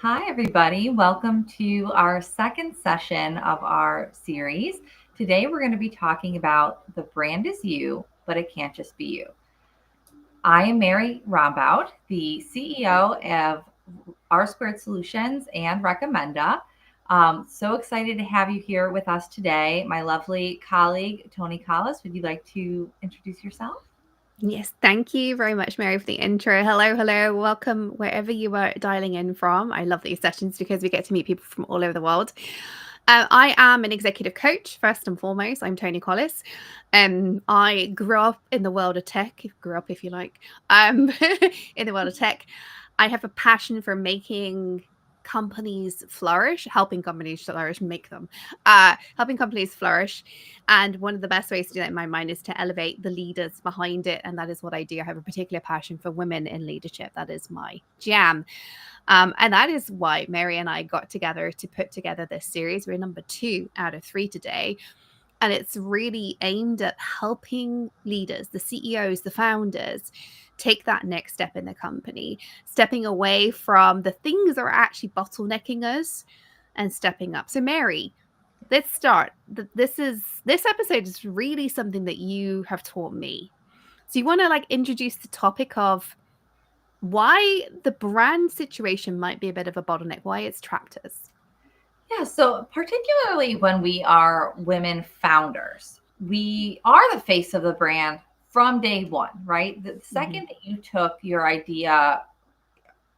Hi, everybody. Welcome to our second session of our series. Today, we're going to be talking about the brand is you, but it can't just be you. I am Mary Rombaut, the CEO of R Squared Solutions and Recommenda. So excited to have you here with us today. My lovely colleague, Toni Collis, would you like to introduce yourself? Yes, thank you very much, Mary, for the intro. Hello. Welcome wherever you are dialing in from. I love these sessions because we get to meet people from all over the world. I am an executive coach, first and foremost. I'm Toni Collis. I grew up in the world of tech, grew up if you like, in the world of tech. I have a passion for making companies flourish, helping companies flourish, helping companies flourish. And one of the best ways to do that in my mind is to elevate the leaders behind it. And that is what I do. I have a particular passion for women in leadership. That is my jam. And that is why Mary and I got together to put together this series. We're number 2 out of 3 today. And it's really aimed at helping leaders, the CEOs, the founders, take that next step in the company, stepping away from the things that are actually bottlenecking us and stepping up. So, Mary, let's start. This episode is really something that you have taught me. So, you want to introduce the topic of why the brand situation might be a bit of a bottleneck, why it's trapped us. Yeah, so particularly when we are women founders, we are the face of the brand from day one, right? The Mm-hmm. second that you took your idea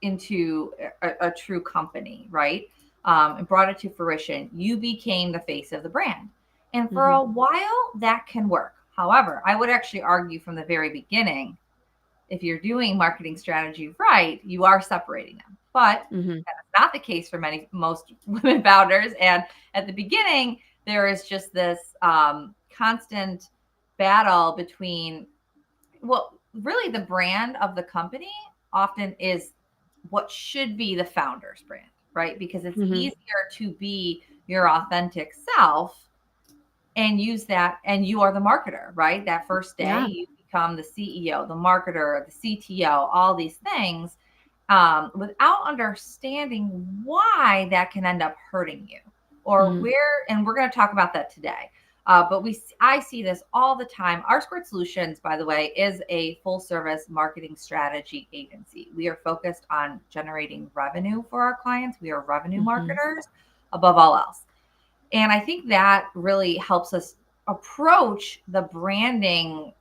into a true company, right, and brought it to fruition, you became the face of the brand. And for Mm-hmm. a while, that can work. However, I would actually argue from the very beginning, if you're doing marketing strategy right, you are separating them. But Mm-hmm. that's not the case for most women founders. And at the beginning, there is just this constant battle between, well, really the brand of the company often is what should be the founder's brand, right? Because it's Mm-hmm. easier to be your authentic self and use that, and you are the marketer, right? That first day Yeah. you become the CEO, the marketer, the CTO, all these things, without understanding why that can end up hurting you or Mm-hmm. where. And we're going to talk about that today. But I see this all the time. R Squared Solutions, by the way, is a full service marketing strategy agency. We are focused on generating revenue for our clients. We are revenue Mm-hmm. marketers above all else. And I think that really helps us approach the branding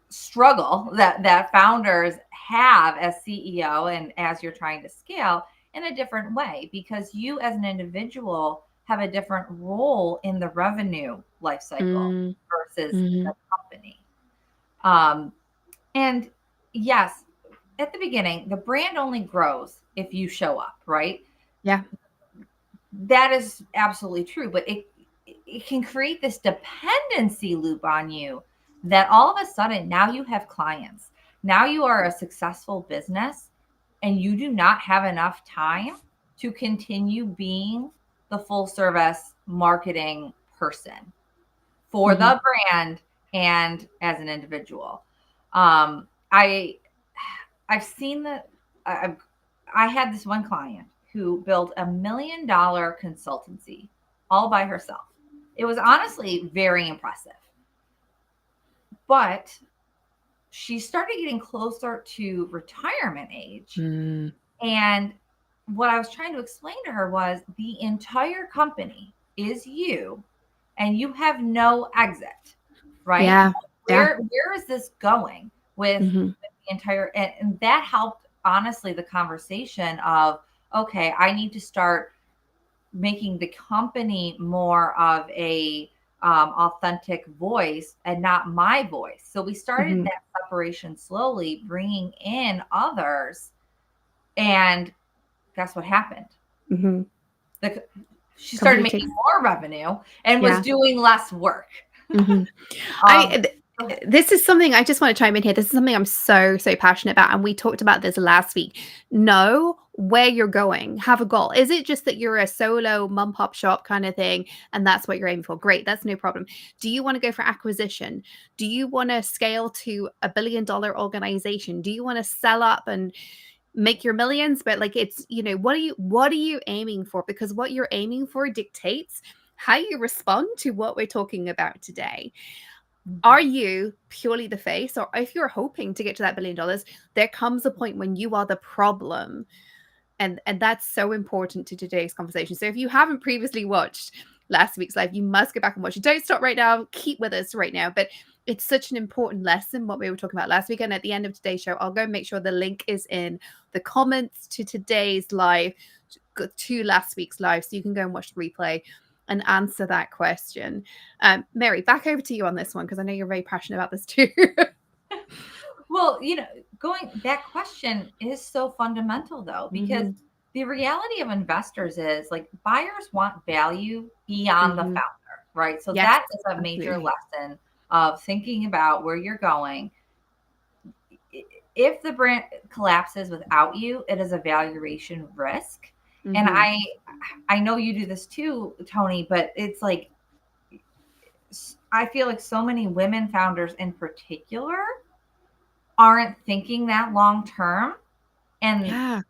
struggle that founders have as CEO and as you're trying to scale in a different way, because you as an individual have a different role in the revenue life cycle versus Mm-hmm. the company. Um, and yes, at the beginning, the brand only grows if you show up, right? Yeah. That is absolutely true, but it can create this dependency loop on you that all of a sudden now you have clients. Now you are a successful business and you do not have enough time to continue being the full service marketing person for Mm-hmm. the brand and as an individual. I I've seen that. I had this one client who built $1 million consultancy all by herself. It was honestly very impressive, but she started getting closer to retirement age. Mm-hmm. And what I was trying to explain to her was the entire company is you and you have no exit, right? Yeah. Yeah. Where is this going Mm-hmm. with the entire, and that helped honestly the conversation of, okay, I need to start making the company more of a authentic voice and not my voice. So we started Mm-hmm. that separation slowly, bringing in others, and guess what happened? Mm-hmm. The, she started Completely. making more revenue and was Yeah. doing less work. Mm-hmm. Um, I Go ahead. This is something I just want to chime in here. This is something I'm so passionate about, and we talked about this last week. Know where you're going. Have a goal. Is it just that you're a solo mum pop shop kind of thing, and that's what you're aiming for? Great, that's no problem. Do you want to go for acquisition? Do you want to scale to $1 billion organization? Do you want to sell up and make your millions, but like it's, what are you aiming for? Because what you're aiming for dictates how you respond to what we're talking about today. Are you purely the face? Or if you're hoping to get to that $1 billion, there comes a point when you are the problem. And that's so important to today's conversation. So if you haven't previously watched last week's live, you must go back and watch it. Don't stop right now. Keep with us right now. But it's such an important lesson, what we were talking about last week. And at the end of today's show, I'll go make sure the link is in the comments to today's live, to last week's live, so you can go and watch the replay and answer that question. Mary, back over to you on this one, because I know you're very passionate about this too. Well, that question is so fundamental though, because the reality of investors is like buyers want value beyond the founder, right? So Yes, that is a absolutely. major lesson of thinking about where you're going. If the brand collapses without you, it is a valuation risk. And I know you do this too, Toni, but it's like, I feel like so many women founders in particular aren't thinking that long term. And,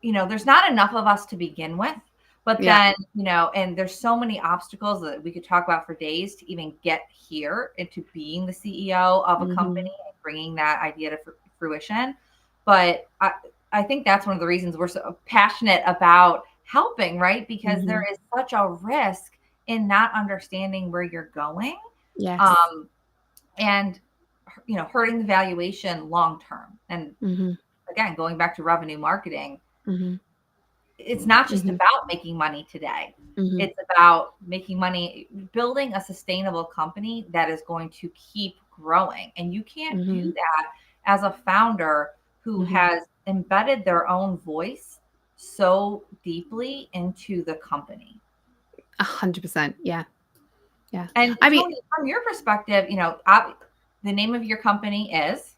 there's not enough of us to begin with. But then, and there's so many obstacles that we could talk about for days to even get here into being the CEO of a company and bringing that idea to fruition. But I think that's one of the reasons we're so passionate about helping, right? Because there is such a risk in not understanding where you're going. Yes. And hurting the valuation long term. And again, going back to revenue marketing, it's not just about making money today. It's about making money, building a sustainable company that is going to keep growing. And you can't do that as a founder who has embedded their own voice so deeply into the company. 100%. Yeah. Yeah. And Toni, from your perspective, the name of your company is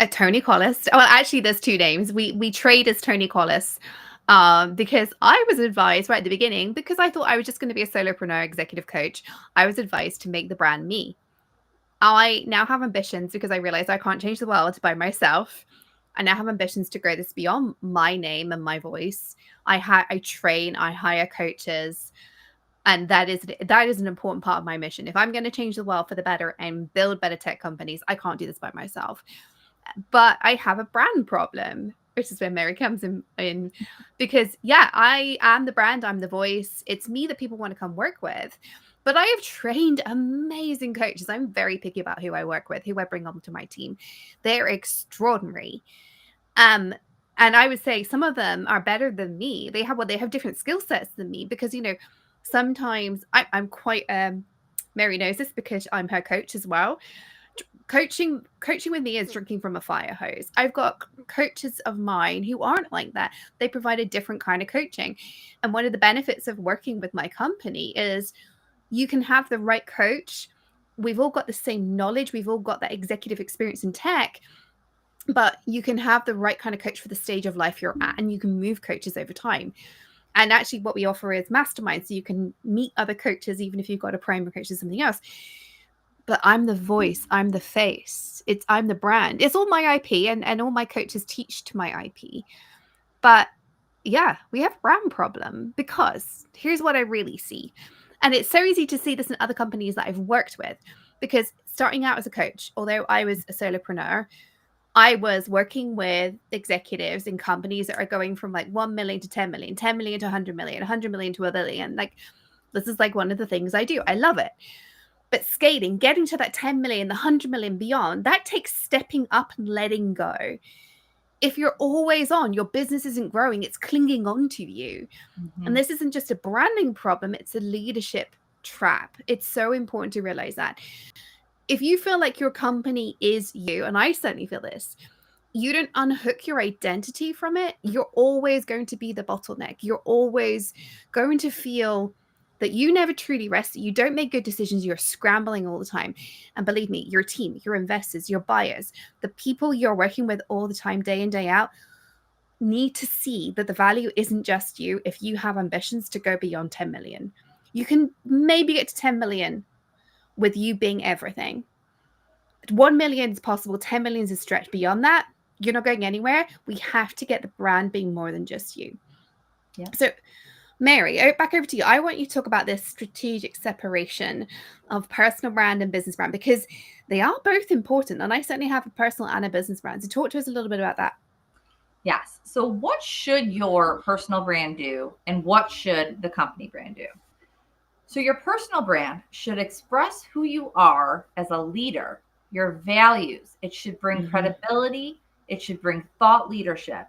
Toni Collis. Well, actually, there's two names. We trade as Toni Collis, because I was advised right at the beginning, because I thought I was just going to be a solopreneur executive coach. I was advised to make the brand me. I now have ambitions because I realized I can't change the world by myself. I now have ambitions to grow this beyond my name and my voice. I train, I hire coaches. And that is an important part of my mission. If I'm going to change the world for the better and build better tech companies, I can't do this by myself. But I have a brand problem, which is where Mary comes in because, I am the brand. I'm the voice. It's me that people want to come work with. But I have trained amazing coaches. I'm very picky about who I work with, who I bring onto my team. They're extraordinary. And I would say some of them are better than me. They have different skill sets than me because, sometimes I'm quite, Mary knows this because I'm her coach as well. Coaching with me is drinking from a fire hose. I've got coaches of mine who aren't like that. They provide a different kind of coaching. And one of the benefits of working with my company is you can have the right coach. We've all got the same knowledge. We've all got that executive experience in tech, but you can have the right kind of coach for the stage of life you're at, and you can move coaches over time. And actually what we offer is masterminds. So you can meet other coaches, even if you've got a primary coach or something else. But I'm the voice, I'm the face, I'm the brand. It's all my IP, and all my coaches teach to my IP. But yeah, we have a brand problem because here's what I really see. And it's so easy to see this in other companies that I've worked with, because starting out as a coach, although I was a solopreneur, I was working with executives in companies that are going from like 1 million to 10 million, 10 million to 100 million, 100 million to a billion. Like, this is like one of the things I do. I love it. But scaling, getting to that 10 million, the 100 million beyond, that takes stepping up and letting go. If you're always on, your business isn't growing, it's clinging on to you. And this isn't just a branding problem, it's a leadership trap. It's so important to realize that. If you feel like your company is you, and I certainly feel this, you don't unhook your identity from it, you're always going to be the bottleneck. You're always going to feel that you never truly rest, that you don't make good decisions, you're scrambling all the time. And believe me, your team, your investors, your buyers, the people you're working with all the time, day in, day out, need to see that the value isn't just you if you have ambitions to go beyond 10 million. You can maybe get to 10 million with you being everything. 1 million is possible, 10 million is a stretch. Beyond that, you're not going anywhere. We have to get the brand being more than just you. Yeah. So, Mary, back over to you. I want you to talk about this strategic separation of personal brand and business brand, because they are both important. And I certainly have a personal and a business brand. So talk to us a little bit about that. Yes. So, what should your personal brand do, and what should the company brand do? So, your personal brand should express who you are as a leader, your values. It should bring credibility, it should bring thought leadership.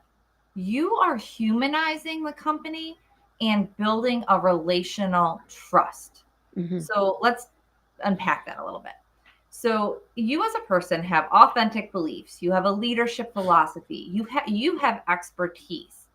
You are humanizing the company and building a relational trust. So, let's unpack that a little bit. So, you as a person have authentic beliefs, you have a leadership philosophy, you have expertise.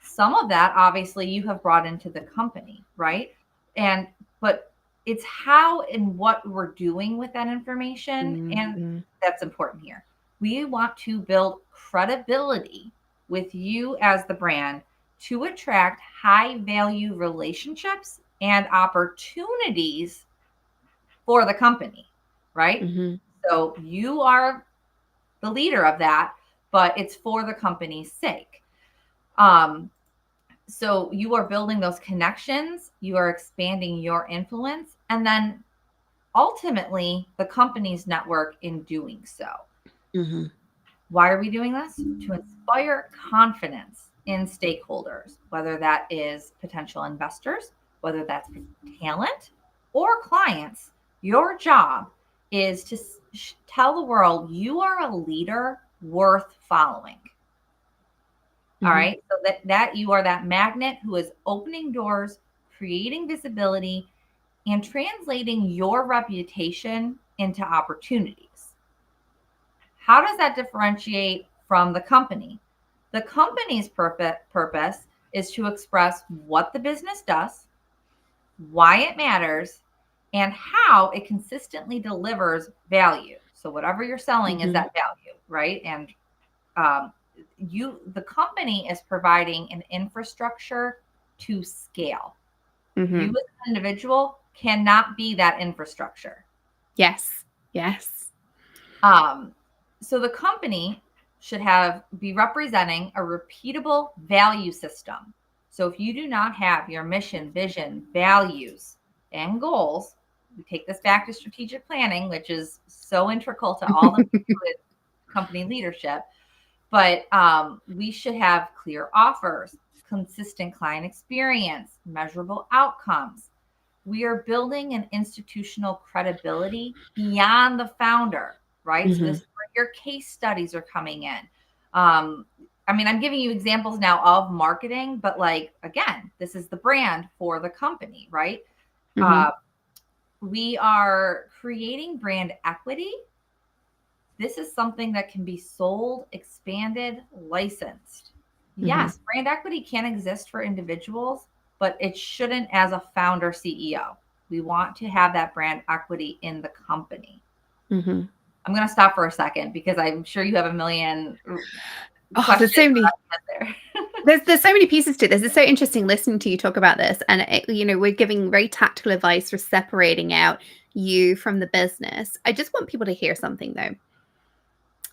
Some of that obviously you have brought into the company, right? And but it's how and what we're doing with that information, and that's important here. We want to build credibility with you as the brand to attract high value relationships and opportunities for the company, right? So you are the leader of that, but it's for the company's sake. So you are building those connections, you are expanding your influence, and then ultimately the company's network in doing so. Why are we doing this? To inspire confidence in stakeholders, whether that is potential investors, whether that's talent or clients. Your job is to tell the world you are a leader worth following. All right. So that you are that magnet who is opening doors, creating visibility, and translating your reputation into opportunities. How does that differentiate from the company? The company's purpose is to express what the business does, why it matters, and how it consistently delivers value. So whatever you're selling is that value, right? And the company is providing an infrastructure to scale. You as an individual cannot be that infrastructure. Yes. So the company should be representing a repeatable value system. So if you do not have your mission, vision, values, and goals, we take this back to strategic planning, which is so integral to all the company leadership. But we should have clear offers, consistent client experience, measurable outcomes. We are building an institutional credibility beyond the founder, right? So this is where your case studies are coming in. I mean, I'm giving you examples now of marketing, but like, again, this is the brand for the company, right? We are creating brand equity. This is something that can be sold, expanded, licensed. Yes, brand equity can exist for individuals, but it shouldn't as a founder CEO. We want to have that brand equity in the company. I'm going to stop for a second because I'm sure you have a million questions. There's so many pieces to this. It's so interesting listening to you talk about this. And, we're giving very tactical advice for separating out you from the business. I just want people to hear something, though.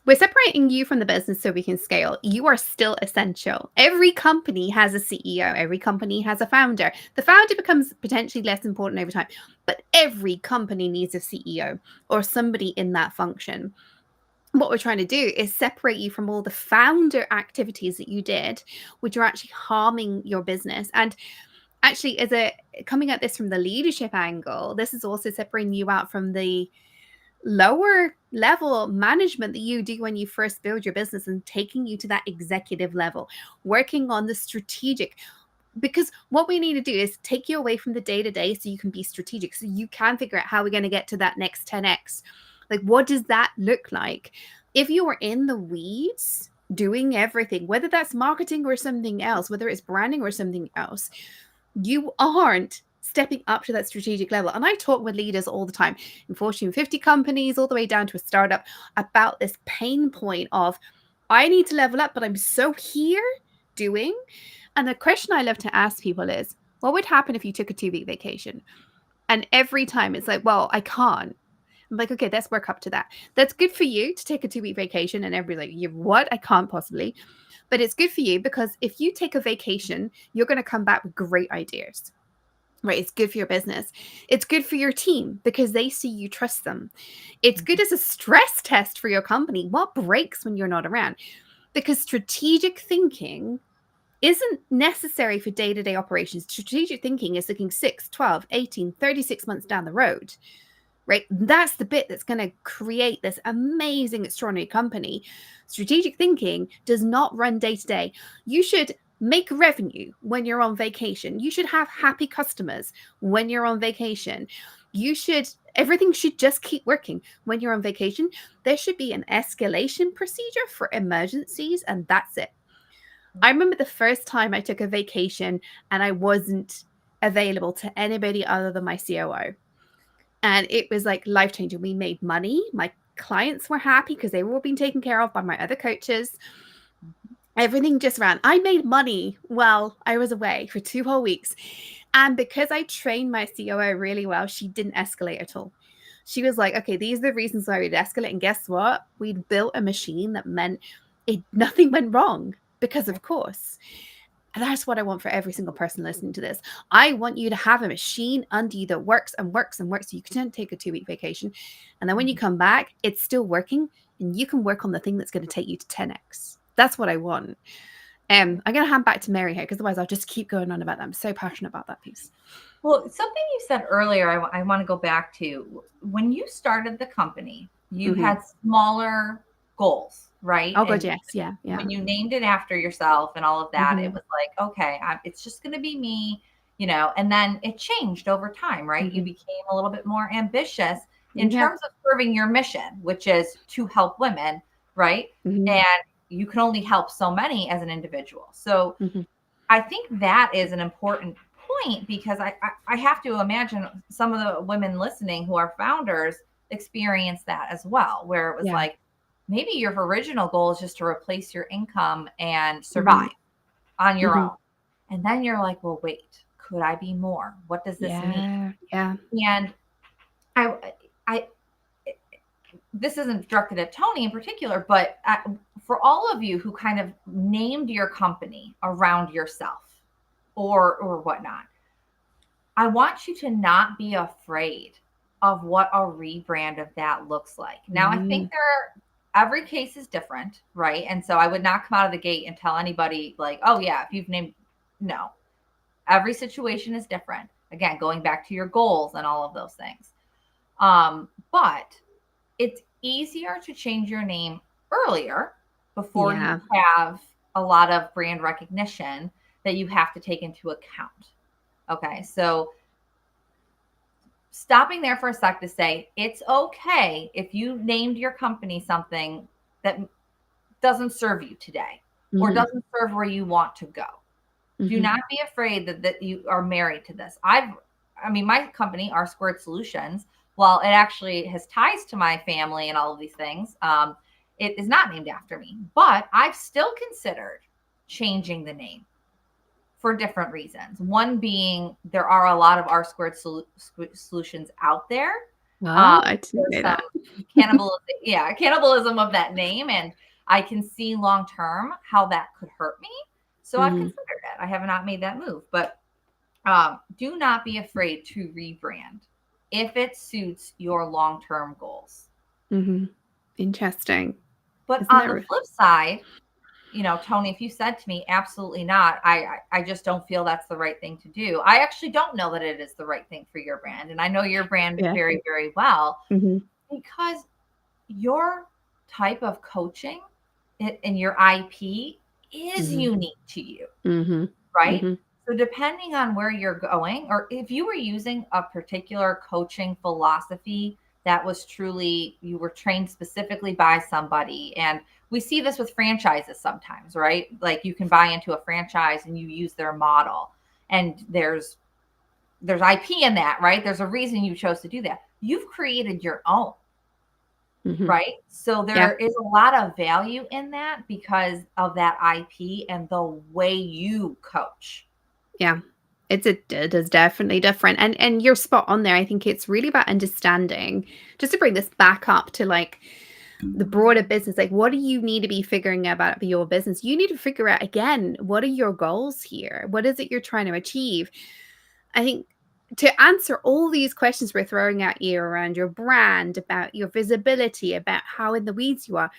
We're separating you from the business so we can scale. You are still essential. Every company has a CEO. Every company has a founder. The founder becomes potentially less important over time, but every company needs a CEO or somebody in that function. What we're trying to do is separate you from all the founder activities that you did, which are actually harming your business. And actually, coming at this from the leadership angle, this is also separating you out from the lower level management that you do when you first build your business and taking you to that executive level, working on the strategic. Because what we need to do is take you away from the day-to-day so you can be strategic, so you can figure out how we're going to get to that next 10x. Like, what does that look like? If you are in the weeds doing everything, whether that's marketing or something else, whether it's branding or something else, you aren't stepping up to that strategic level. And I talk with leaders all the time in Fortune 50 companies, all the way down to a startup, about this pain point of, I need to level up, but I'm so here doing. And the question I love to ask people is, what would happen if you took a 2-week vacation? And every time it's like, well, I can't. I'm like, okay, let's work up to that. That's good for you to take a 2-week vacation, and everybody's like, you what? I can't possibly. But it's good for you because if you take a vacation, you're going to come back with great ideas. Right. It's good for your business. It's good for your team because they see you trust them. It's good as a stress test for your company. What breaks when you're not around? Because strategic thinking isn't necessary for day-to-day operations. Strategic thinking is looking 6, 12, 18, 36 months down the road, right? That's the bit that's going to create this amazing, extraordinary company. Strategic thinking does not run day to day. You should make revenue when you're on vacation. You should have happy customers when you're on vacation. Everything should just keep working when you're on vacation. There should be an escalation procedure for emergencies, and that's it. I remember the first time I took a vacation and I wasn't available to anybody other than my COO. And it was like life changing. We made money. My clients were happy because they were all being taken care of by my other coaches. Everything just ran. I made money while I was away for 2 whole weeks. And because I trained my COO really well, she didn't escalate at all. She was like, okay, these are the reasons why we'd escalate. And guess what? We'd built a machine that meant nothing went wrong because, of course. And that's what I want for every single person listening to this. I want you to have a machine under you that works and works and works. So you can take a 2-week vacation. And then when you come back, it's still working and you can work on the thing that's going to take you to 10x. That's what I want. I'm going to hand back to Mary here because otherwise I'll just keep going on about that. I'm so passionate about that piece. Well, something you said earlier, I want to go back to when you started the company, you had smaller goals, right? Oh, God, yes. Yeah. When you named it after yourself and all of that, it was like, okay, it's just going to be me, and then it changed over time, right? You became a little bit more ambitious in terms of serving your mission, which is to help women, right? And you can only help so many as an individual. So I think that is an important point because I have to imagine some of the women listening who are founders experience that as well, where it was like, maybe your original goal is just to replace your income and survive on your own. And then you're like, well, wait, could I be more? What does this mean? Yeah. And I this isn't directed at Toni in particular, but for all of you who kind of named your company around yourself or whatnot, I want you to not be afraid of what a rebrand of that looks like. Now, I think every case is different, right? And so I would not come out of the gate and tell anybody like, oh yeah, if you've named, no, every situation is different. Again, going back to your goals and all of those things. But it's easier to change your name earlier before you have a lot of brand recognition that you have to take into account. Okay, so stopping there for a sec to say it's okay if you named your company something that doesn't serve you today or doesn't serve where you want to go. Do not be afraid that you are married to this. My company, R Squared Solutions, while it actually has ties to my family and all of these things, it is not named after me. But I've still considered changing the name for different reasons. One being there are a lot of R Squared solutions out there. I didn't know that. Cannibalism of that name. And I can see long-term how that could hurt me. So I've considered it. I have not made that move, but do not be afraid to rebrand if it suits your long-term goals. Interesting. But on the flip side, Toni, if you said to me, absolutely not, I just don't feel that's the right thing to do. I actually don't know that it is the right thing for your brand. And I know your brand very, very well because your type of coaching and your IP is unique to you, right? So depending on where you're going, or if you were using a particular coaching philosophy that was truly, you were trained specifically by somebody. And we see this with franchises sometimes, right? Like you can buy into a franchise and you use their model and there's IP in that, right? There's a reason you chose to do that. You've created your own, right? So there is a lot of value in that because of that IP and the way you coach. Yeah. It is definitely different. And you're spot on there. I think it's really about understanding, just to bring this back up to like the broader business, like what do you need to be figuring out about your business? You need to figure out again, what are your goals here? What is it you're trying to achieve? I think to answer all these questions we're throwing at you around your brand, about your visibility, about how in the weeds you are,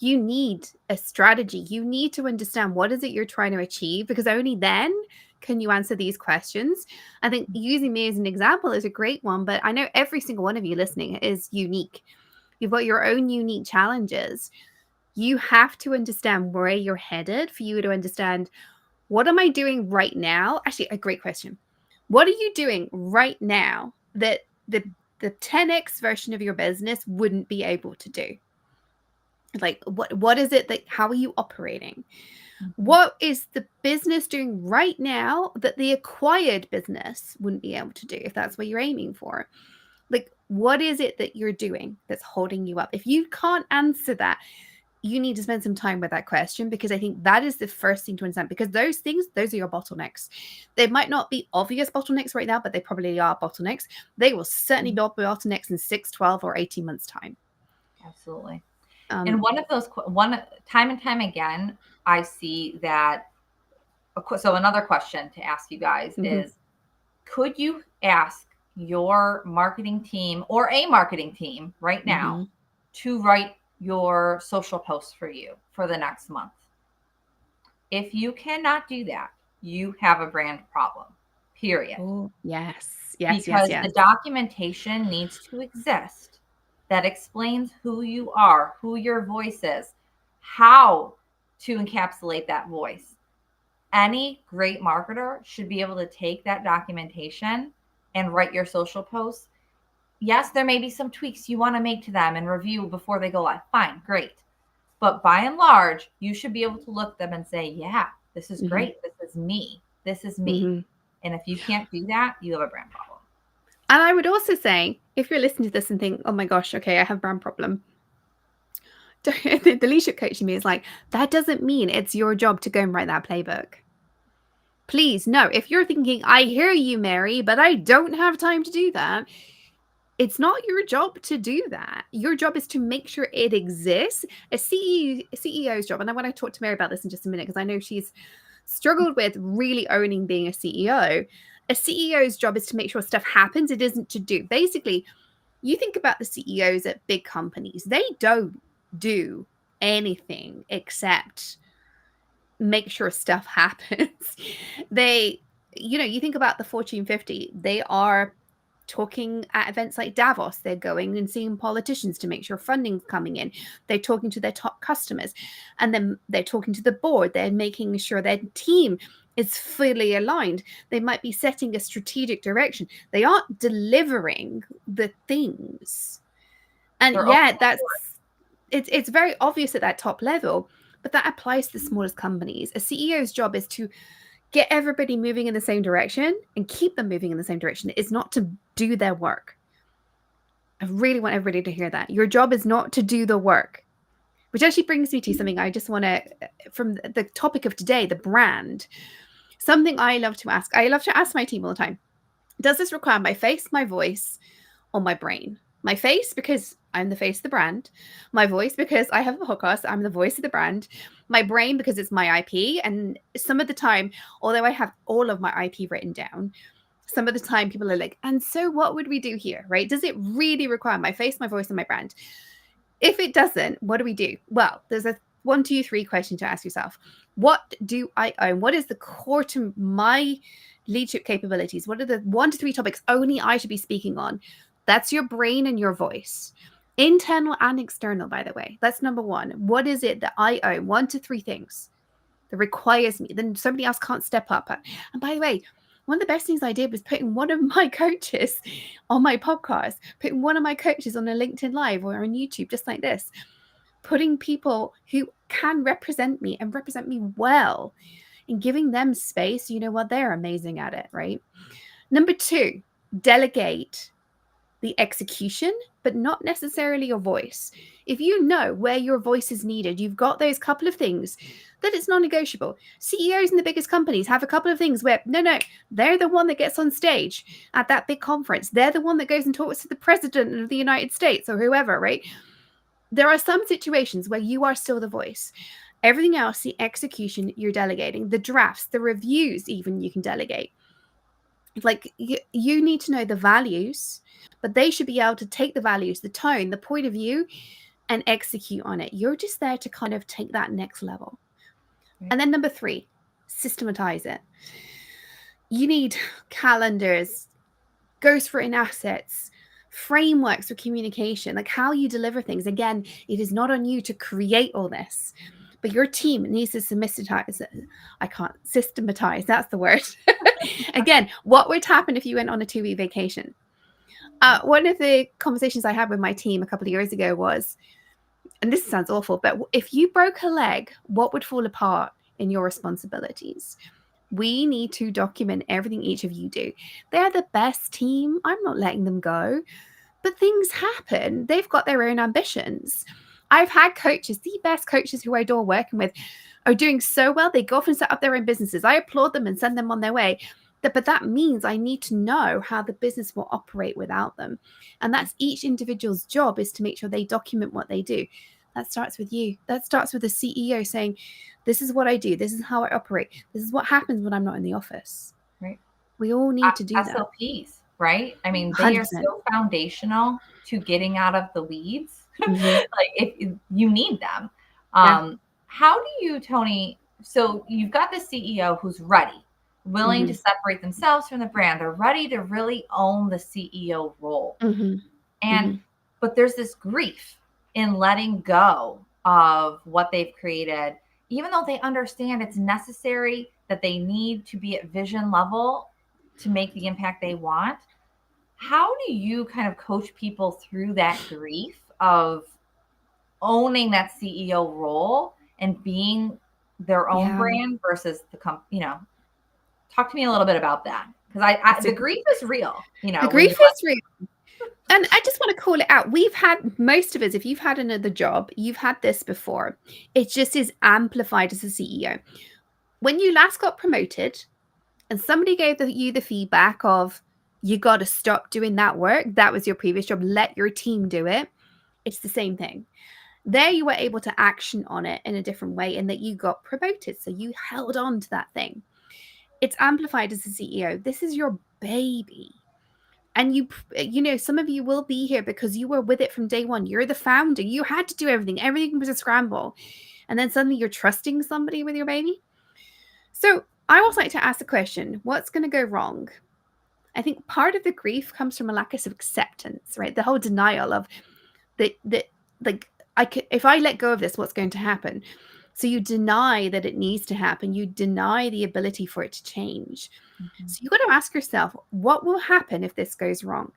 you need a strategy. You need to understand what is it you're trying to achieve, because only then can you answer these questions. I think using me as an example is a great one, but I know every single one of you listening is unique. You've got your own unique challenges. You have to understand where you're headed for you to understand, what am I doing right now? Actually, a great question. What are you doing right now that the 10x version of your business wouldn't be able to do? Like what is it that, how are you operating? What is the business doing right now that the acquired business wouldn't be able to do, if that's what you're aiming for? Like, what is it that you're doing that's holding you up? If you can't answer that, you need to spend some time with that question, because I think that is the first thing to understand, because those things, those are your bottlenecks. They might not be obvious bottlenecks right now, but they probably are bottlenecks. They will certainly be bottlenecks in 6, 12, or 18 months time. Absolutely. And one of those, time and time again, I see that. So another question to ask you guys is, could you ask your marketing team or a marketing team right now to write your social posts for you for the next month? If you cannot do that, you have a brand problem, period. Oh, yes. Because the documentation needs to exist that explains who you are, who your voice is, how to encapsulate that voice. Any great marketer should be able to take that documentation and write your social posts. Yes, there may be some tweaks you want to make to them and review before they go live. Fine, great. But by and large, you should be able to look at them and say, yeah, this is great. This is me. This is me. And if you can't do that, you have a brand problem. And I would also say, if you're listening to this and think, oh my gosh, okay, I have a brand problem, the leadership coach in me is like, that doesn't mean it's your job to go and write that playbook. Please, no. If you're thinking, I hear you, Mary, but I don't have time to do that, it's not your job to do that. Your job is to make sure it exists. A CEO's job, and I want to talk to Mary about this in just a minute, because I know she's struggled with really owning being a CEO. A CEO's job is to make sure stuff happens. It isn't to do. Basically, you think about the CEOs at big companies, they don't do anything except make sure stuff happens. You think about the Fortune 50, they are talking at events like Davos. They're going and seeing politicians to make sure funding's coming in. They're talking to their top customers, and then they're talking to the board. They're making sure their team is fully aligned. They might be setting a strategic direction. They aren't delivering the things. And it's very obvious at that top level, but that applies to the smallest companies. A CEO's job is to get everybody moving in the same direction and keep them moving in the same direction. It's not to do their work. I really want everybody to hear that. Your job is not to do the work, which actually brings me to something I just want to, from the topic of today, the brand, something I love to ask. I love to ask my team all the time, does this require my face, my voice, or my brain? My face, because I'm the face of the brand. My voice, because I have a podcast, I'm the voice of the brand. My brain, because it's my IP. And some of the time, although I have all of my IP written down, some of the time people are like, and so what would we do here, right? Does it really require my face, my voice, and my brand? If it doesn't, what do we do? Well, there's a 1, 2, 3 question to ask yourself. What do I own? What is the core to my leadership capabilities? What are the 1 to 3 topics only I should be speaking on? That's your brain and your voice. Internal and external, by the way. That's number 1. What is it that I own? 1 to 3 things that requires me. Then somebody else can't step up. And by the way, one of the best things I did was putting one of my coaches on my podcast, putting one of my coaches on a LinkedIn Live or on YouTube, just like this, putting people who can represent me and represent me well and giving them space. You know what? They're amazing at it, right? Number 2, delegate the execution, but not necessarily your voice. If you know where your voice is needed, you've got those couple of things that it's non-negotiable. CEOs in the biggest companies have a couple of things where, no, they're the one that gets on stage at that big conference. They're the one that goes and talks to the president of the United States or whoever, right? There are some situations where you are still the voice. Everything else, the execution, you're delegating. The drafts, the reviews, even you can delegate. Like you need to know the values, but they should be able to take the values, the tone, the point of view, and execute on it. You're just there to kind of take that next level. And then number 3, systematize it. You need calendars, ghostwritten assets, frameworks for communication, like how you deliver things. Again, it is not on you to create all this, but your team needs to systematize. I can't systematize. That's the word. Again, what would happen if you went on a 2-week vacation? One of the conversations I had with my team a couple of years ago was, and this sounds awful, but if you broke a leg, what would fall apart in your responsibilities? We need to document everything each of you do. They're the best team. I'm not letting them go. But things happen. They've got their own ambitions. I've had coaches, the best coaches who I adore working with, are doing so well. They go off and set up their own businesses. I applaud them and send them on their way. But that means I need to know how the business will operate without them. And that's each individual's job, is to make sure they document what they do. That starts with you. That starts with the CEO saying, this is what I do. This is how I operate. This is what happens when I'm not in the office. Right. We all need to do that. SOPs, right? I mean, they 100%. are so foundational to getting out of the weeds. Like if you need them. How do you, Toni, so you've got the CEO who's ready, willing to separate themselves from the brand. They're ready to really own the CEO role. But there's this grief in letting go of what they've created, even though they understand it's necessary, that they need to be at vision level to make the impact they want. How do you kind of coach people through that grief of owning that CEO role and being their own brand versus the company? Talk to me a little bit about that, because the grief is real. The grief is real. And I just want to call it out. We've had, most of us, if you've had another job, you've had this before. It just is amplified as a CEO. When you last got promoted and somebody gave you the feedback of, you got to stop doing that work. That was your previous job. Let your team do it. It's the same thing. There you were able to action on it in a different way, and that you got promoted. So you held on to that thing. It's amplified as a CEO. This is your baby. And some of you will be here because you were with it from day one. You're the founder. You had to do everything. Everything was a scramble. And then suddenly you're trusting somebody with your baby. So I always like to ask the question, what's going to go wrong? I think part of the grief comes from a lack of acceptance, right? The whole denial of if I let go of this, what's going to happen? So you deny that it needs to happen. You deny the ability for it to change. So you've got to ask yourself, what will happen if this goes wrong?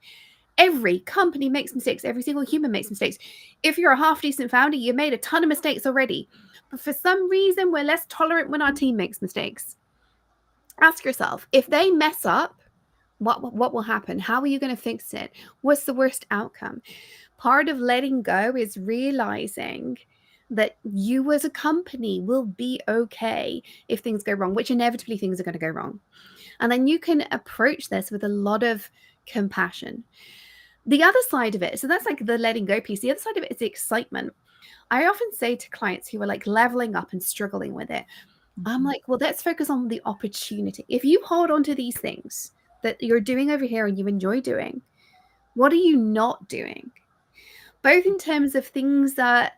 Every company makes mistakes. Every single human makes mistakes. If you're a half-decent founder, you made a ton of mistakes already. But for some reason, we're less tolerant when our team makes mistakes. Ask yourself, if they mess up, what will happen? How are you going to fix it? What's the worst outcome? Part of letting go is realizing that you as a company will be okay if things go wrong, which inevitably things are going to go wrong. And then you can approach this with a lot of compassion. The other side of it, so that's like the letting go piece. The other side of it is the excitement. I often say to clients who are like leveling up and struggling with it, I'm like, well, let's focus on the opportunity. If you hold on to these things that you're doing over here and you enjoy doing, what are you not doing? Both in terms of things that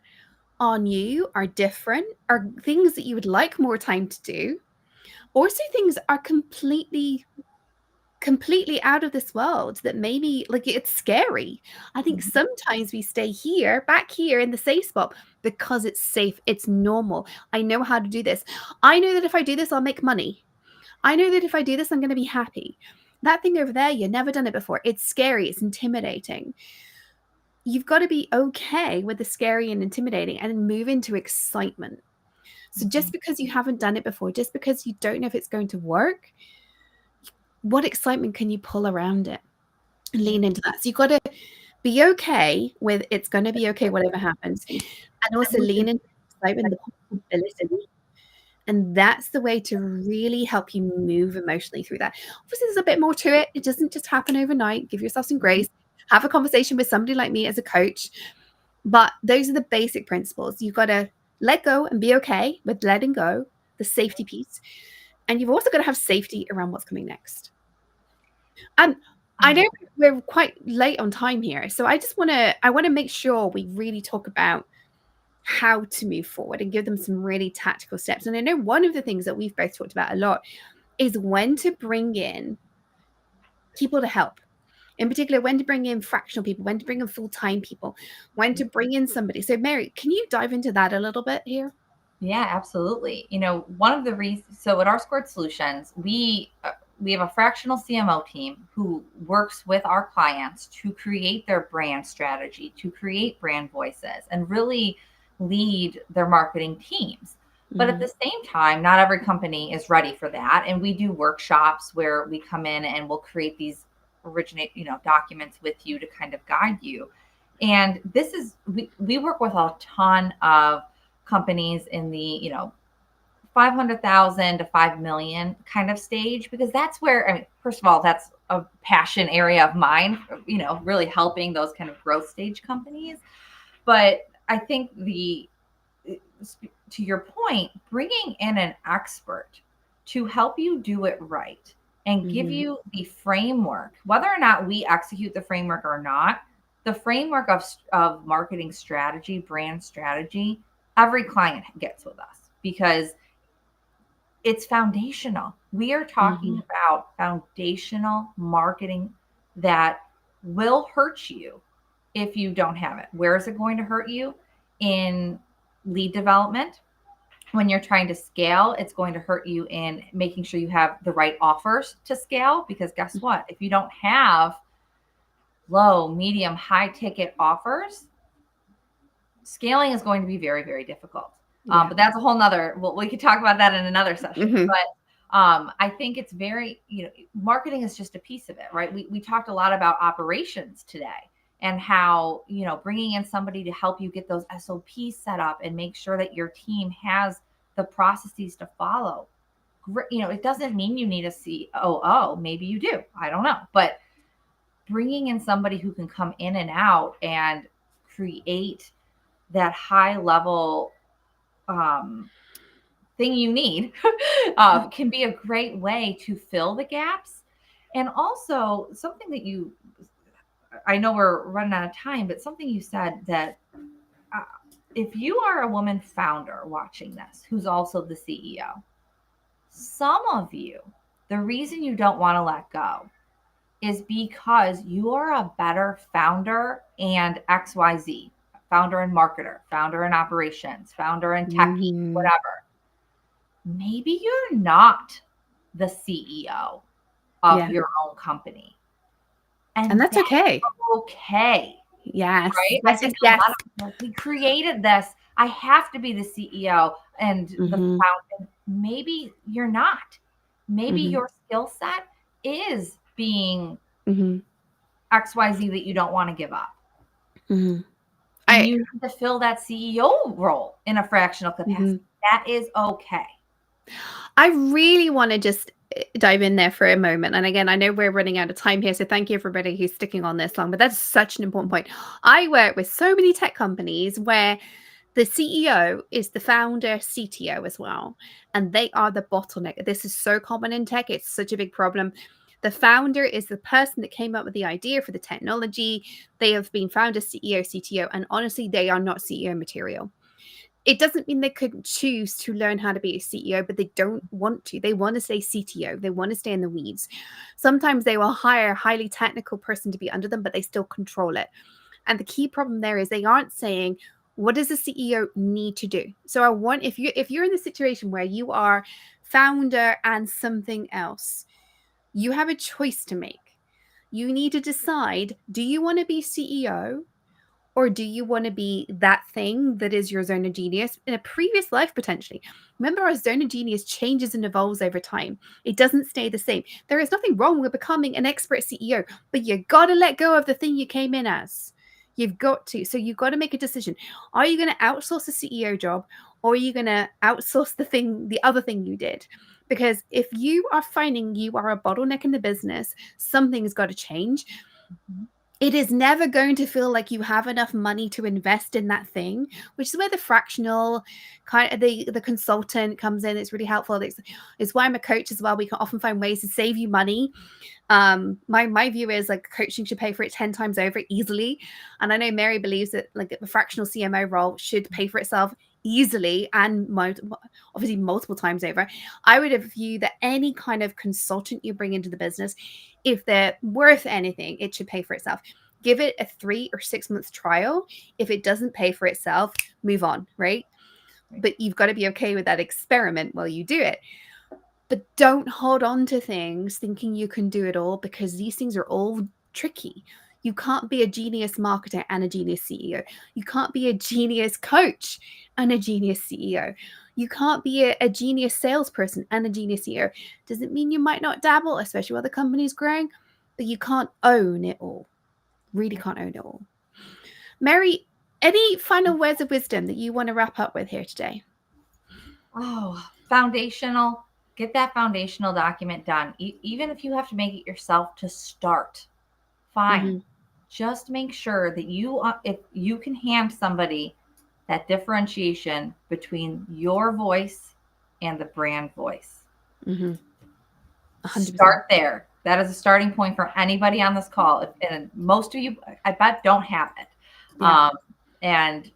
are new, are different, are things that you would like more time to do. Also things are completely out of this world that maybe like it's scary. I think sometimes we stay back here in the safe spot because it's safe. It's normal. I know how to do this. I know that if I do this, I'll make money. I know that if I do this, I'm going to be happy. That thing over there, you've never done it before. It's scary. It's intimidating. You've got to be okay with the scary and intimidating and move into excitement. So just because you haven't done it before, just because you don't know if it's going to work, what excitement can you pull around it? and lean into that. So you've got to be okay with it's going to be okay, whatever happens. And also lean into the excitement, the possibility. And that's the way to really help you move emotionally through that. Obviously, there's a bit more to it. It doesn't just happen overnight. Give yourself some grace. Have a conversation with somebody like me as a coach. But those are the basic principles. You've got to let go and be okay with letting go, the safety piece. And you've also got to have safety around what's coming next. And I know we're quite late on time here. So I want to make sure we really talk about how to move forward and give them some really tactical steps. And I know one of the things that we've both talked about a lot is when to bring in people to help. In particular, when to bring in fractional people, when to bring in full-time people, when to bring in somebody. So Mary, can you dive into that a little bit here? Yeah, absolutely. One of the reasons, so at our Squared Solutions, we have a fractional CMO team who works with our clients to create their brand strategy, to create brand voices, and really lead their marketing teams. But at the same time, not every company is ready for that. And we do workshops where we come in and we'll create these documents with you to kind of guide you. And we work with a ton of companies in the 500,000 to 5 million kind of stage, because that's where, I mean, first of all, that's a passion area of mine, really helping those kind of growth stage companies. But I think to your point, bringing in an expert to help you do it right and give you the framework, whether or not we execute the framework or not, the framework of marketing strategy, brand strategy, every client gets with us because it's foundational. We are talking about foundational marketing that will hurt you if you don't have it. Where is it going to hurt you? In lead development. When you're trying to scale, it's going to hurt you in making sure you have the right offers to scale, because guess what? If you don't have low, medium, high ticket offers, scaling is going to be very, very difficult. But that's a whole nother, we could talk about that in another session. But I think it's very, marketing is just a piece of it, right? We talked a lot about operations today and how, bringing in somebody to help you get those SOPs set up and make sure that your team has the processes to follow. It doesn't mean you need a COO. Maybe you do. I don't know. But bringing in somebody who can come in and out and create that high level thing you need can be a great way to fill the gaps. And also something that I know we're running out of time, but something you said that if you are a woman founder watching this, who's also the CEO, some of you, the reason you don't want to let go is because you are a better founder and XYZ, founder and marketer, founder and operations, founder and tech, whatever. Maybe you're not the CEO of your own company. And that's okay. Okay. Yes. Right? I think a lot of we created this. I have to be the CEO and the founder. Maybe you're not. Maybe your skill set is being XYZ that you don't want to give up. And you need to fill that CEO role in a fractional capacity. That is okay. I really want to just dive in there for a moment. And again, I know we're running out of time here, so thank you everybody who's sticking on this long, but that's such an important point. I work with so many tech companies where the CEO is the founder, CTO as well, and they are the bottleneck. This is so common in tech. It's such a big problem. The founder is the person that came up with the idea for the technology. They have been founder, CEO, CTO, and honestly, they are not CEO material. It doesn't mean they couldn't choose to learn how to be a CEO, but they don't want to. They want to stay CTO. They want to stay in the weeds. Sometimes they will hire a highly technical person to be under them, but they still control it. And the key problem there is they aren't saying, what does a CEO need to do? So I want, if you're in the situation where you are founder and something else, you have a choice to make. You need to decide, do you want to be CEO Or do you want to be that thing that is your zone of genius in a previous life potentially? Remember, our zone of genius changes and evolves over time. It doesn't stay the same. There is nothing wrong with becoming an expert CEO, but you got to let go of the thing you came in as. You've got to. So you've got to make a decision. Are you going to outsource the CEO job, or are you going to outsource the other thing you did? Because if you are finding you are a bottleneck in the business, something's got to change. Mm-hmm. It is never going to feel like you have enough money to invest in that thing, which is where the fractional kind of the consultant comes in. It's really helpful. It's why I'm a coach as well. We can often find ways to save you money. My view is like coaching should pay for it 10 times over easily. And I know Mary believes that like the fractional CMO role should pay for itself easily and obviously multiple times over. I would view that any kind of consultant you bring into the business, if they're worth anything, it should pay for itself. Give it a 3 or 6 months trial. If it doesn't pay for itself, move on, right? But you've got to be okay with that experiment while you do it. But don't hold on to things thinking you can do it all, because these things are all tricky. You can't be a genius marketer and a genius CEO. You can't be a genius coach and a genius CEO. You can't be a genius salesperson and a genius CEO. Doesn't mean you might not dabble, especially while the company's growing, but you can't own it all. Really can't own it all. Mary, any final words of wisdom that you want to wrap up with here today? Oh, foundational. Get that foundational document done. Even if you have to make it yourself to start, fine. Mm-hmm. Just make sure that if you can hand somebody that differentiation between your voice and the brand voice. Mm-hmm. 100%. Start there. That is a starting point for anybody on this call. And most of you, I bet, don't have it. Yeah. And,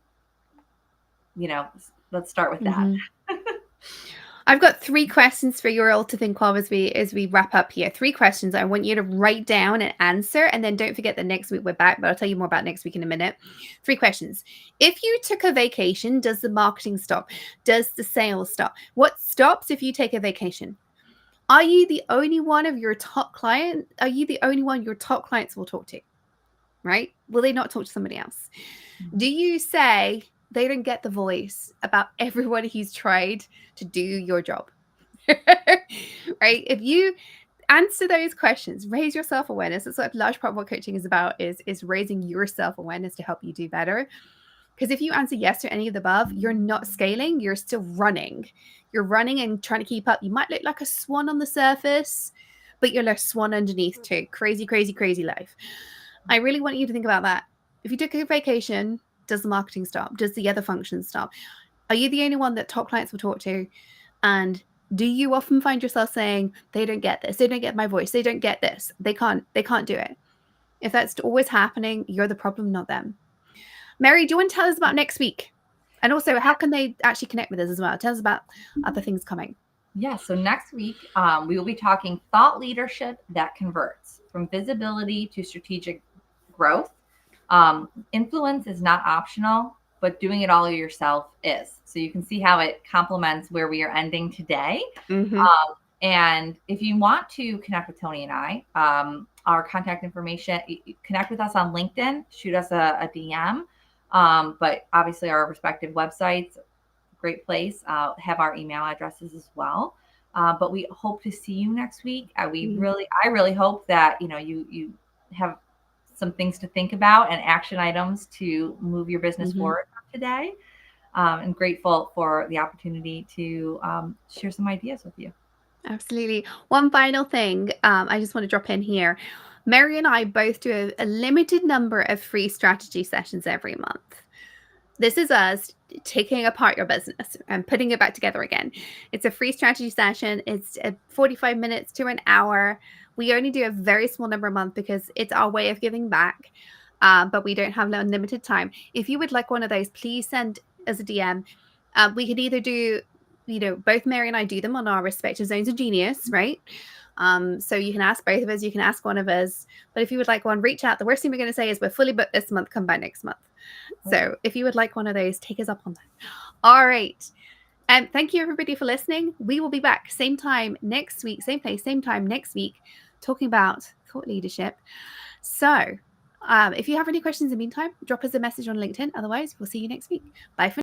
let's start with that. I've got 3 questions for you all to think of as we wrap up here. 3 questions I want you to write down and answer, and then don't forget that next week we're back, but I'll tell you more about next week in a minute. 3 questions. If you took a vacation, does the marketing stop? Does the sales stop? What stops if you take a vacation? Are you the only one of your top client? Are you the only one your top clients will talk to? Right? Will they not talk to somebody else? Mm-hmm. Do you say they don't get the voice about everyone who's tried to do your job? Right? If you answer those questions, raise your self-awareness. That's what a large part of what coaching is about, is raising your self-awareness to help you do better. Because if you answer yes to any of the above, you're not scaling, you're still running. You're running and trying to keep up. You might look like a swan on the surface, but you're a swan underneath too. Crazy, crazy, crazy life. I really want you to think about that. If you took a vacation, does the marketing stop? Does the other functions stop? Are you the only one that top clients will talk to? And do you often find yourself saying, they don't get this, they don't get my voice, they don't get this, they can't do it? If that's always happening, you're the problem, not them. Mary, do you want to tell us about next week? And also, how can they actually connect with us as well? Tell us about other things coming. Yeah, so next week, we will be talking thought leadership that converts, from visibility to strategic growth. Influence is not optional, but doing it all yourself is. So you can see how it complements where we are ending today. Mm-hmm. And if you want to connect with Toni and I, our contact information, connect with us on LinkedIn, shoot us a DM. But obviously our respective websites, great place, have our email addresses as well. But we hope to see you next week. I really hope that, you have some things to think about and action items to move your business forward today. And grateful for the opportunity to share some ideas with you. Absolutely. One final thing I just want to drop in here. Mary and I both do a limited number of free strategy sessions every month. This is us taking apart your business and putting it back together again. It's a free strategy session. It's 45 minutes to an hour. We only do a very small number a month because it's our way of giving back, but we don't have unlimited time. If you would like one of those, please send us a DM. We could either do, both Mary and I do them on our respective zones of genius, right? So you can ask both of us, you can ask one of us, but if you would like one, reach out. The worst thing we're going to say is we're fully booked this month, come by next month. So if you would like one of those, take us up on that. All right. Thank you everybody for listening. We will be back same time next week, same place, same time next week, talking about thought leadership. So If you have any questions in the meantime, drop us a message on LinkedIn. Otherwise, we'll see you next week. Bye for